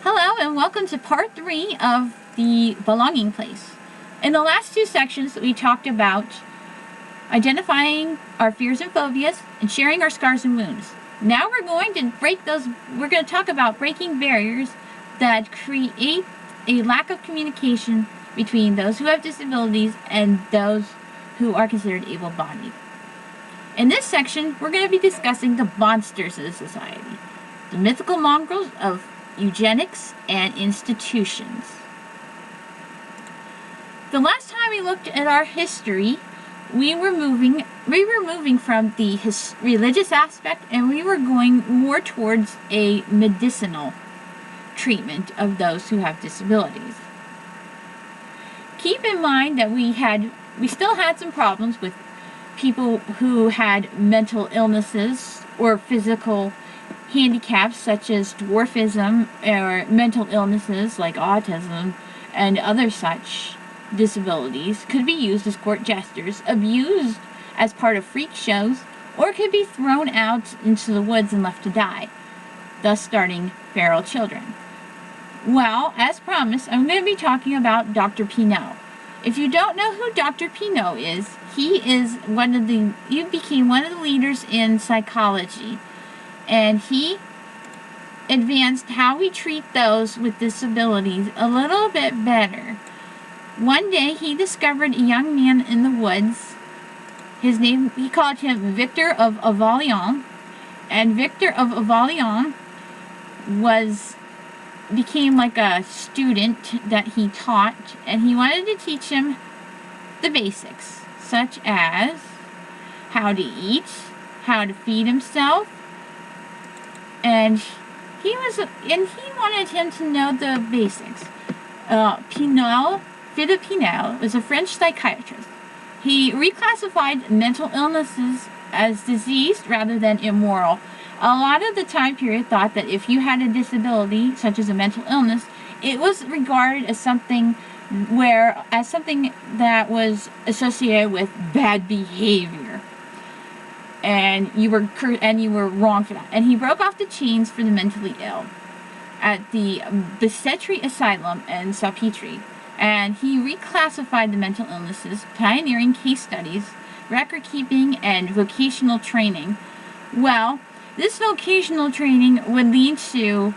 Hello and welcome to part 3 of the belonging place. In the last two sections we talked about identifying our fears and phobias and sharing our scars and wounds. Now we're going to talk about breaking barriers that create a lack of communication between those who have disabilities and those who are considered able-bodied. In this section, we're going to be discussing the monsters of society, the mythical mongrels of eugenics and institutions. The last time we looked at our history, we were moving from the religious aspect, and we were going more towards a medicinal treatment of those who have disabilities. Keep in mind that we still had some problems with people who had mental illnesses or physical handicaps such as dwarfism or mental illnesses like autism and other such disabilities could be used as court jesters, abused as part of freak shows, or could be thrown out into the woods and left to die, thus starting feral children. Well, as promised, I'm going to be talking about Dr. Pinot. If you don't know who Dr. Pinot is, he became one of the leaders in psychology, and he advanced how we treat those with disabilities a little bit better. One day he discovered a young man in the woods. He called him Victor of Avalion, and Victor of Avalion became like a student that he taught, and he wanted to teach him the basics, such as how to eat, how to feed himself, and he wanted him to know the basics. Philippe Pinel was a French psychiatrist. He reclassified mental illnesses as diseased rather than immoral. A lot of the time period thought that if you had a disability, such as a mental illness, it was regarded as something that was associated with bad behavior, and you were wrong for that. And he broke off the chains for the mentally ill at the Bicêtre Asylum in Salpêtrière, and he reclassified the mental illnesses, pioneering case studies, record keeping, and vocational training. Well, this vocational training would lead to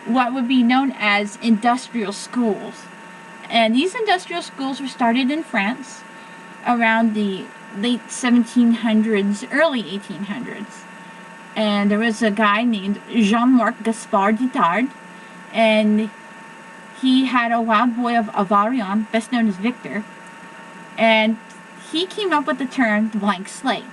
what would be known as industrial schools. And these industrial schools were started in France around the late 1700s, early 1800s. And there was a guy named Jean-Marc Gaspard Ditard, and he had a wild boy of Avarion, best known as Victor, and he came up with the term the blank slate.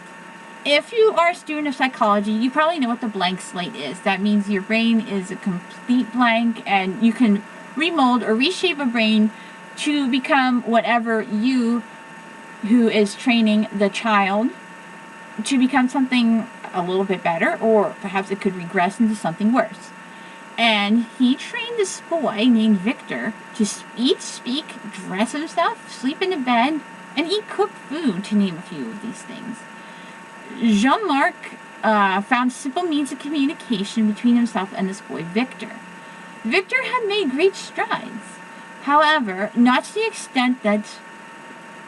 If you are a student of psychology, you probably know what the blank slate is. That means your brain is a complete blank, and you can remold or reshape a brain to become whatever you, who is training the child, to become something a little bit better, or perhaps it could regress into something worse. And he trained this boy named Victor to eat, speak, dress himself, sleep in a bed, and eat cooked food, to name a few of these things. Jean-Marc found simple means of communication between himself and this boy, Victor. Victor had made great strides, however, not to the extent that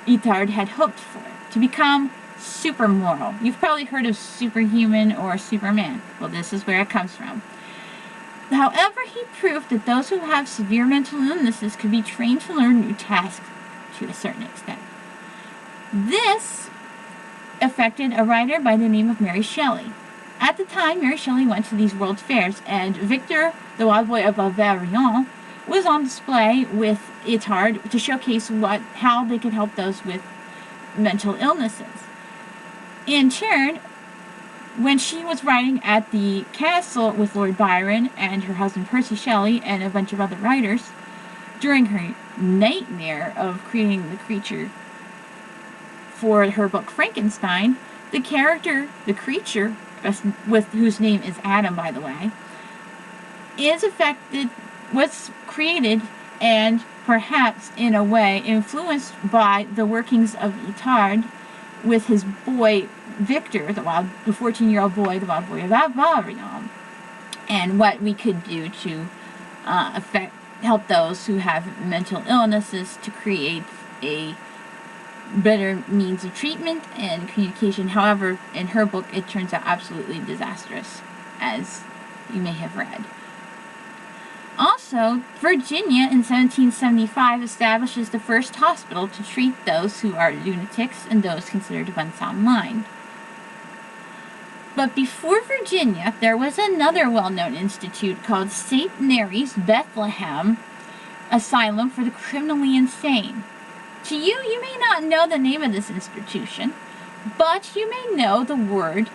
Itard had hoped for, to become super moral. You've probably heard of superhuman or Superman. Well, this is where it comes from. However, he proved that those who have severe mental illnesses could be trained to learn new tasks to a certain extent. This affected a writer by the name of Mary Shelley. At the time, Mary Shelley went to these world fairs, and Victor, the wild boy of Avarion, was on display with Itard to showcase how they could help those with mental illnesses. In turn, when she was writing at the castle with Lord Byron and her husband Percy Shelley and a bunch of other writers, during her nightmare of creating the creature for her book Frankenstein, the creature, whose name is Adam, by the way, was created and perhaps in a way influenced by the workings of Itard with his boy Victor, the 14-year-old boy, the wild boy of Avarion, and what we could do to help those who have mental illnesses to create a better means of treatment and communication. However, in her book, it turns out absolutely disastrous, as you may have read. Also, Virginia in 1775 establishes the first hospital to treat those who are lunatics and those considered of unsound mind. But before Virginia, there was another well-known institute called St. Mary's Bethlehem Asylum for the Criminally Insane. To you, you may not know the name of this institution, but you may know the word,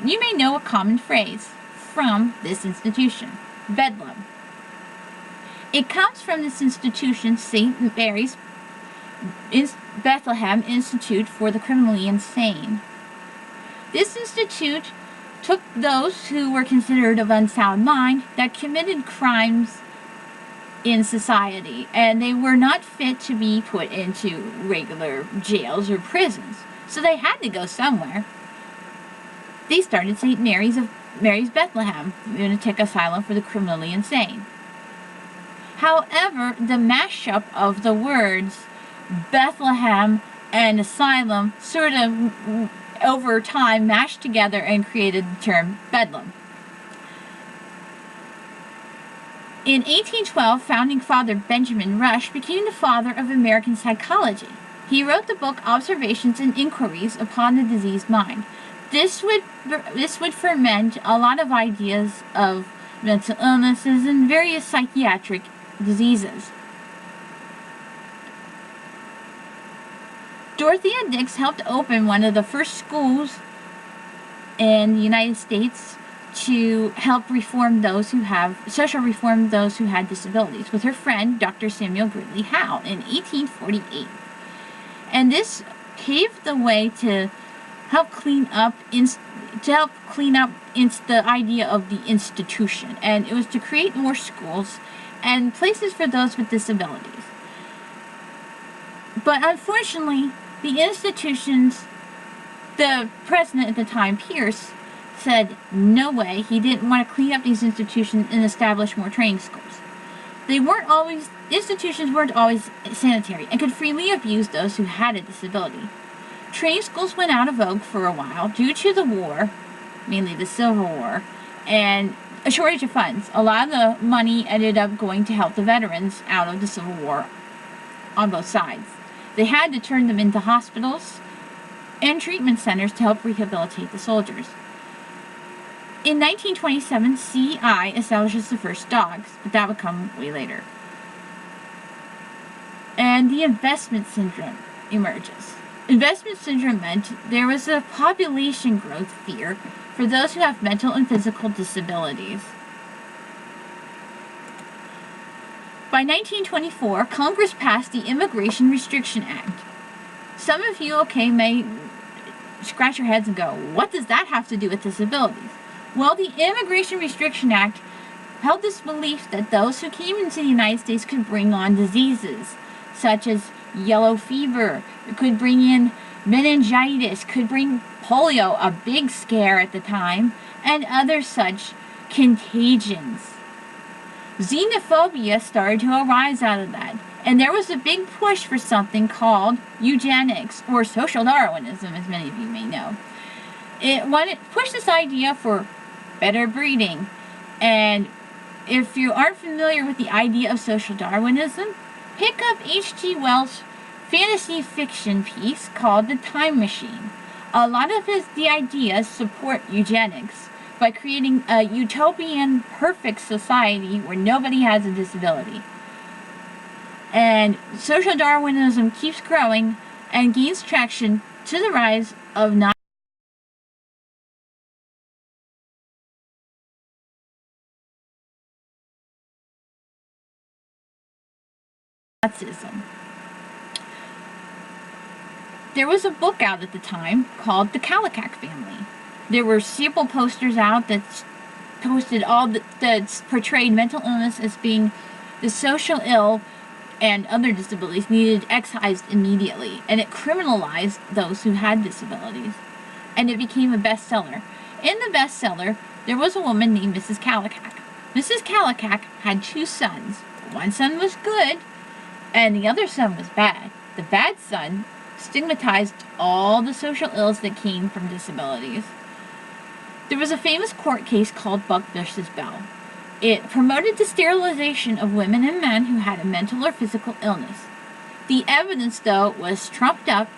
you may know a common phrase from this institution, Bedlam. It comes from this institution, St. Mary's Bethlehem Institute for the Criminally Insane. This institute took those who were considered of unsound mind that committed crimes in society, and they were not fit to be put into regular jails or prisons, so they had to go somewhere. They started St. Mary's Bethlehem Lunatic Asylum for the Criminally Insane. However, the mashup of the words Bethlehem and asylum sort of over time mashed together and created the term Bedlam. In 1812, founding father Benjamin Rush became the father of American psychology. He wrote the book Observations and Inquiries Upon the Diseased Mind. This would ferment a lot of ideas of mental illnesses and various psychiatric diseases. Dorothea Dix helped open one of the first schools in the United States to help reform those who had disabilities with her friend Dr. Samuel Gridley Howe in 1848. And this paved the way to help clean up the idea of the institution, and it was to create more schools and places for those with disabilities. But unfortunately, the institutions, the president at the time, Pierce, said no way. He didn't want to clean up these institutions and establish more training schools. Institutions weren't always sanitary and could freely abuse those who had a disability. Training schools went out of vogue for a while due to the war, mainly the Civil War, and a shortage of funds. A lot of the money ended up going to help the veterans out of the Civil War on both sides. They had to turn them into hospitals and treatment centers to help rehabilitate the soldiers. In 1927, CI establishes the first dogs, but that would come way later. And the investment syndrome emerges. Investment syndrome meant there was a population growth fear for those who have mental and physical disabilities. By 1924, Congress passed the Immigration Restriction Act. Some of you, may scratch your heads and go, what does that have to do with disabilities? Well, the Immigration Restriction Act held this belief that those who came into the United States could bring on diseases, such as yellow fever, could bring in meningitis, could bring polio, a big scare at the time, and other such contagions. Xenophobia started to arise out of that, and there was a big push for something called eugenics, or social Darwinism, as many of you may know. It pushed this idea for better breeding, and if you aren't familiar with the idea of social Darwinism, pick up H.G. Wells' fantasy fiction piece called The Time Machine. A lot of the ideas support eugenics by creating a utopian, perfect society where nobody has a disability. And social Darwinism keeps growing and gains traction to the rise of Nazism. There was a book out at the time called The Kallikak Family. There were several posters out that posted that portrayed mental illness as being the social ill and other disabilities needed excised immediately, and it criminalized those who had disabilities, and it became a bestseller. In the bestseller, there was a woman named Mrs. Kallikak. Mrs. Kallikak had 2 sons. One son was good, and the other son was bad. The bad son stigmatized all the social ills that came from disabilities. There was a famous court case called Buck vs. Bell. It promoted the sterilization of women and men who had a mental or physical illness. The evidence, though, was trumped up,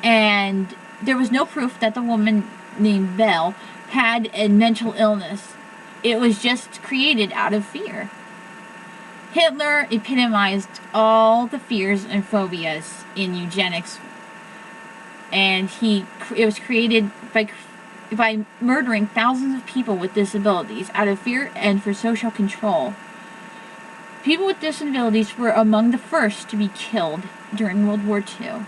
and there was no proof that the woman named Bell had a mental illness. It was just created out of fear. Hitler epitomized all the fears and phobias in eugenics, and it was created by murdering thousands of people with disabilities out of fear and for social control. People with disabilities were among the first to be killed during World War II.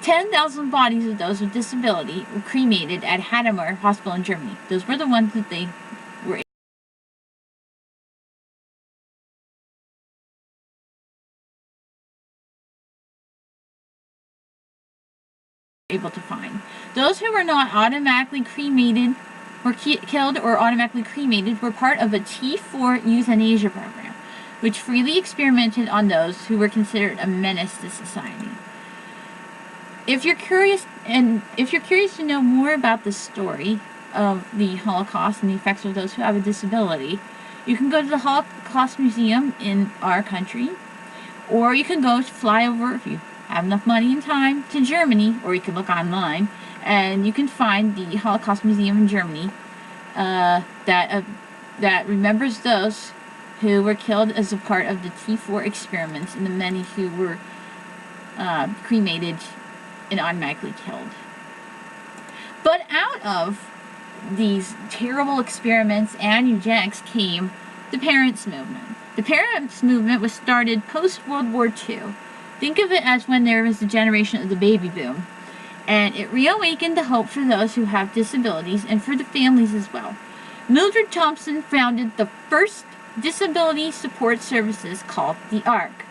10,000 bodies of those with disability were cremated at Hadamar Hospital in Germany. Those were the ones that they were able to find. Those who were not automatically cremated, were killed or automatically cremated, were part of a T4 euthanasia program, which freely experimented on those who were considered a menace to society. If you're curious to know more about the story of the Holocaust and the effects of those who have a disability, you can go to the Holocaust Museum in our country, or you can fly over, if you have enough money and time, to Germany, or you can look online, and you can find the Holocaust Museum in Germany that remembers those who were killed as a part of the T4 experiments and the many who were cremated and automatically killed. But out of these terrible experiments and eugenics came the parents' movement. The parents' movement was started post-World War II. Think of it as when there was the generation of the baby boom, and it reawakened the hope for those who have disabilities and for the families as well. Mildred Thompson founded the first disability support services called the ARC.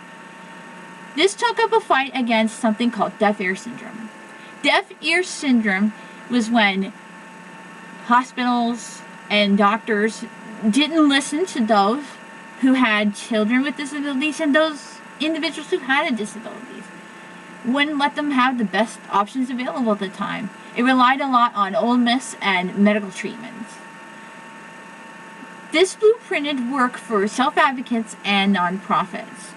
This took up a fight against something called deaf ear syndrome. Deaf ear syndrome was when hospitals and doctors didn't listen to those who had children with disabilities and those individuals who had disabilities. Wouldn't let them have the best options available at the time. It relied a lot on old myths and medical treatments. This blueprinted work for self-advocates and nonprofits.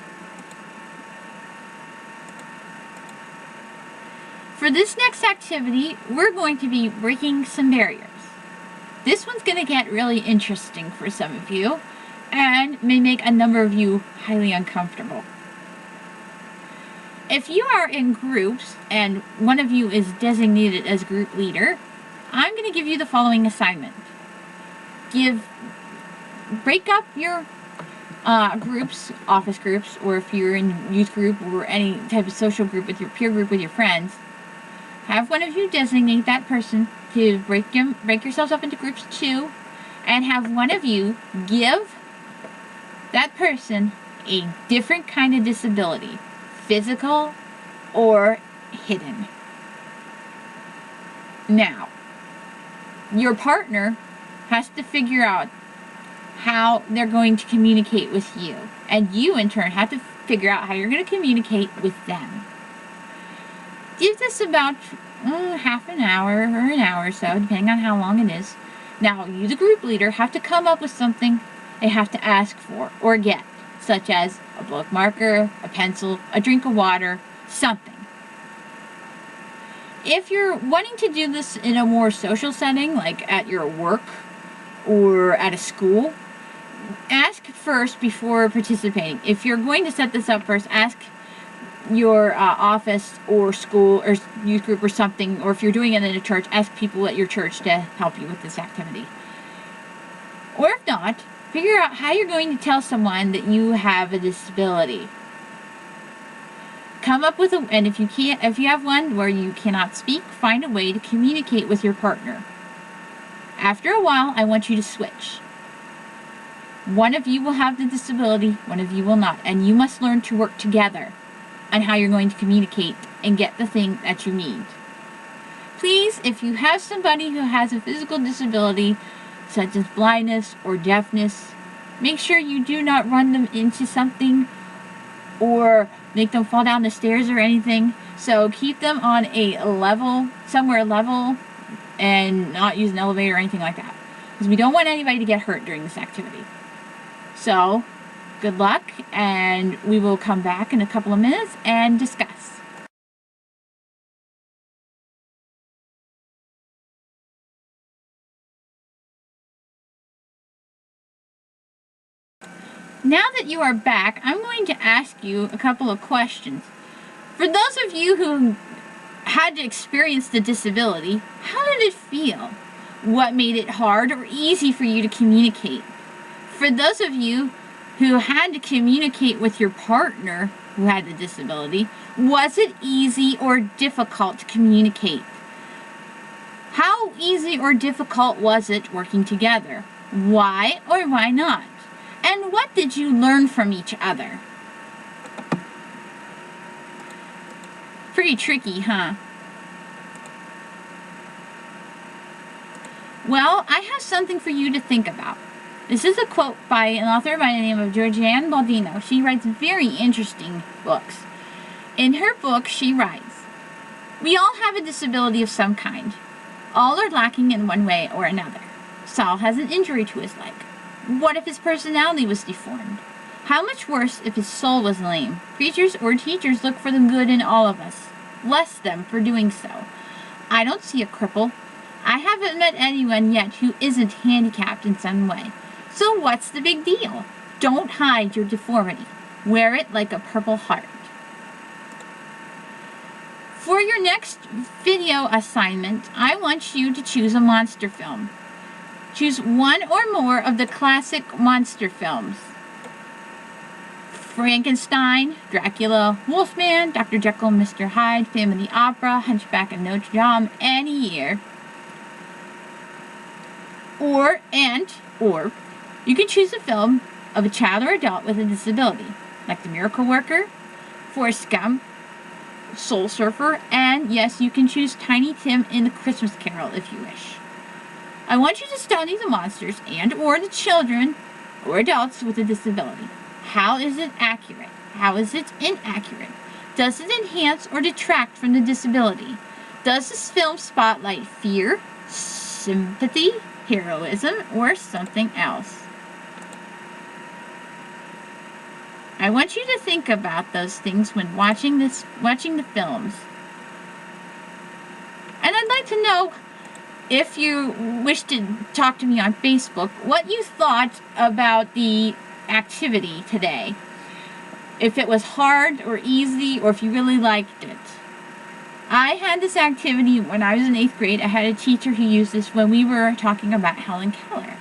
For this next activity, we're going to be breaking some barriers. This one's going to get really interesting for some of you and may make a number of you highly uncomfortable. If you are in groups and one of you is designated as group leader, I'm going to give you the following assignment. Break up your groups, office groups, or if you're in youth group or any type of social group with your peer group with your friends, have one of you designate that person to break yourselves up into groups too, and have one of you give that person a different kind of disability, physical or hidden. Now, your partner has to figure out how they're going to communicate with you, and you in turn have to figure out how you're going to communicate with them. Give this about half an hour or an hour or so, depending on how long it is. Now, you, the group leader, have to come up with something they have to ask for or get, such as a bookmarker, a pencil, a drink of water, something. If you're wanting to do this in a more social setting, like at your work or at a school, ask first before participating. If you're going to set this up first, ask your office or school or youth group or something, or if you're doing it in a church, ask people at your church to help you with this activity. Or if not, figure out how you're going to tell someone that you have a disability. Come up with and if you have one where you cannot speak, find a way to communicate with your partner. After a while, I want you to switch. One of you will have the disability, one of you will not, and you must learn to work together on how you're going to communicate and get the thing that you need. Please, if you have somebody who has a physical disability, such as blindness or deafness, Make sure you do not run them into something or make them fall down the stairs or anything. So keep them on a level, somewhere level, and not use an elevator or anything like that, because we don't want anybody to get hurt during this activity. So good luck, and we will come back in a couple of minutes and discuss. Now that you are back, I'm going to ask you a couple of questions. For those of you who had to experience the disability, how did it feel? What made it hard or easy for you to communicate? For those of you who had to communicate with your partner who had the disability, was it easy or difficult to communicate? How easy or difficult was it working together? Why or why not? And what did you learn from each other? Pretty tricky, huh? Well, I have something for you to think about. This is a quote by an author by the name of Georgianne Baldino. She writes very interesting books. In her book, she writes, "We all have a disability of some kind. All are lacking in one way or another. Saul has an injury to his leg. What if his personality was deformed? How much worse if his soul was lame? Preachers or teachers look for the good in all of us. Bless them for doing so. I don't see a cripple. I haven't met anyone yet who isn't handicapped in some way. So what's the big deal? Don't hide your deformity. Wear it like a Purple Heart." For your next video assignment, I want you to choose a monster film. Choose one or more of the classic monster films. Frankenstein, Dracula, Wolfman, Dr. Jekyll and Mr. Hyde, Phantom of the Opera, Hunchback of Notre Dame, any year. Or you can choose a film of a child or adult with a disability, like The Miracle Worker, Forrest Gump, Soul Surfer, and yes, you can choose Tiny Tim in The Christmas Carol if you wish. I want you to study the monsters and or the children or adults with a disability. How is it accurate? How is it inaccurate? Does it enhance or detract from the disability? Does this film spotlight fear, sympathy, heroism, or something else? I want you to think about those things when watching the films. And I'd like to know, if you wish to talk to me on Facebook, what you thought about the activity today. If it was hard or easy, or if you really liked it. I had this activity when I was in 8th grade. I had a teacher who used this when we were talking about Helen Keller.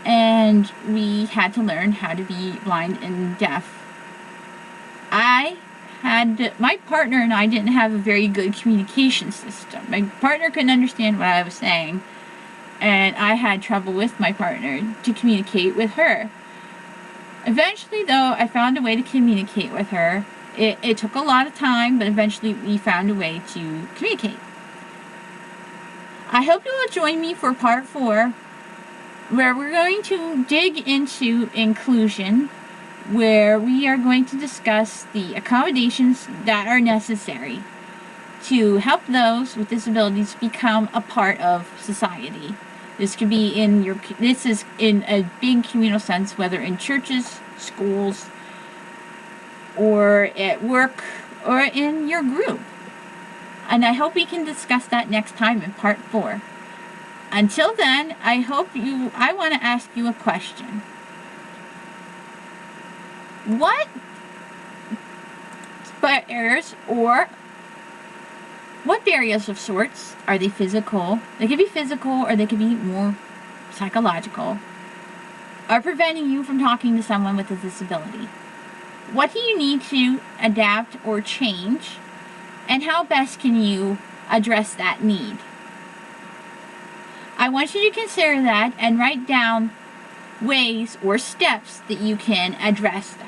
And we had to learn how to be blind and deaf. My partner and I didn't have a very good communication system. My partner couldn't understand what I was saying, and I had trouble with my partner to communicate with her. Eventually, though, I found a way to communicate with her. It took a lot of time, but eventually we found a way to communicate. I hope you will join me for part 4, where we're going to dig into inclusion, where we are going to discuss the accommodations that are necessary to help those with disabilities become a part of society. This could be this is in a big communal sense, whether in churches, schools, or at work, or in your group. And I hope we can discuss that next time in part 4. Until then, I want to ask you a question. What barriers of sorts, are they physical? They could be physical, or they could be more psychological, are preventing you from talking to someone with a disability? What do you need to adapt or change? And how best can you address that need? I want you to consider that and write down ways or steps that you can address that.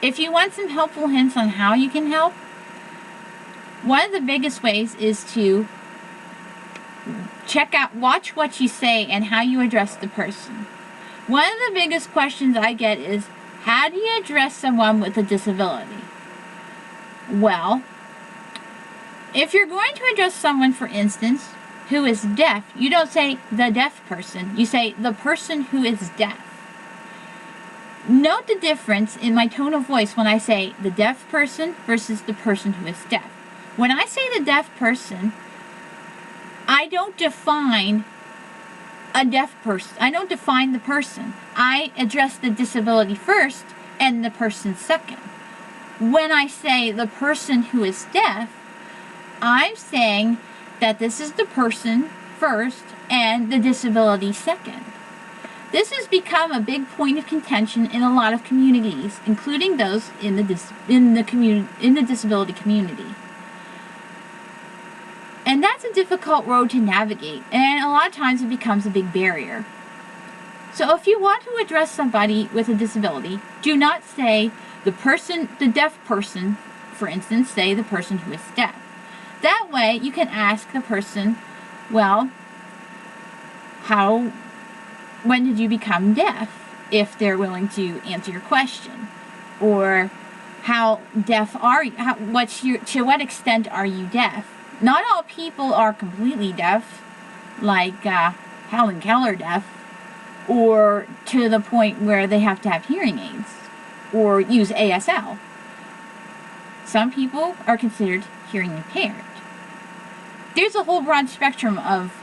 If you want some helpful hints on how you can help, one of the biggest ways is to watch what you say and how you address the person. One of the biggest questions I get is, how do you address someone with a disability? Well, if you're going to address someone, for instance, who is deaf, you don't say the deaf person, you say the person who is deaf. Note the difference in my tone of voice when I say the deaf person versus the person who is deaf. When I say the deaf person, I don't define a deaf person. I don't define the person. I address the disability first and the person second. When I say the person who is deaf, I'm saying that this is the person first and the disability second. This has become a big point of contention in a lot of communities, including those in the disability community. And that's a difficult road to navigate, and a lot of times it becomes a big barrier. So if you want to address somebody with a disability, do not say the deaf person, for instance, say the person who is deaf. That way you can ask the person, well, when did you become deaf? If they're willing to answer your question. Or how deaf are you? To what extent are you deaf? Not all people are completely deaf, like Helen Keller deaf, or to the point where they have to have hearing aids or use ASL. Some people are considered hearing impaired. There's a whole broad spectrum of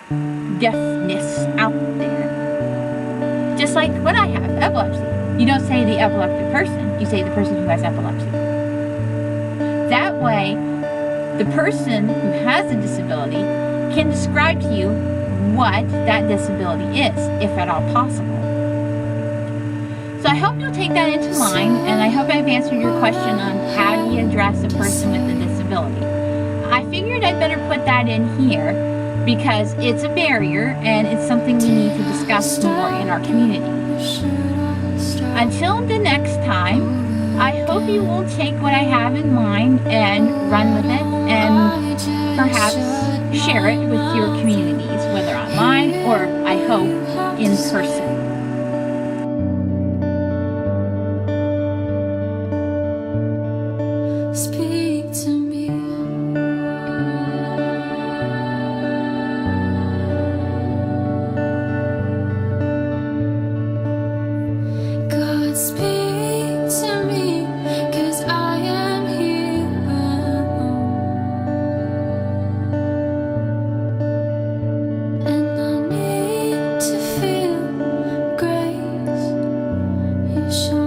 deafness out there. Just like what I have, epilepsy. You don't say the epileptic person, you say the person who has epilepsy. That way, the person who has a disability can describe to you what that disability is, if at all possible. So I hope you'll take that into mind, and I hope I've answered your question on how do you address a person with a disability. I figured I'd better put that in here because it's a barrier and it's something we need to discuss more in our community. Until the next time, I hope you will take what I have in mind and run with it and perhaps share it with your communities, whether online or, I hope, in person. Speak to me. God, speak to me, 'cause I am here and I need to feel grace. You show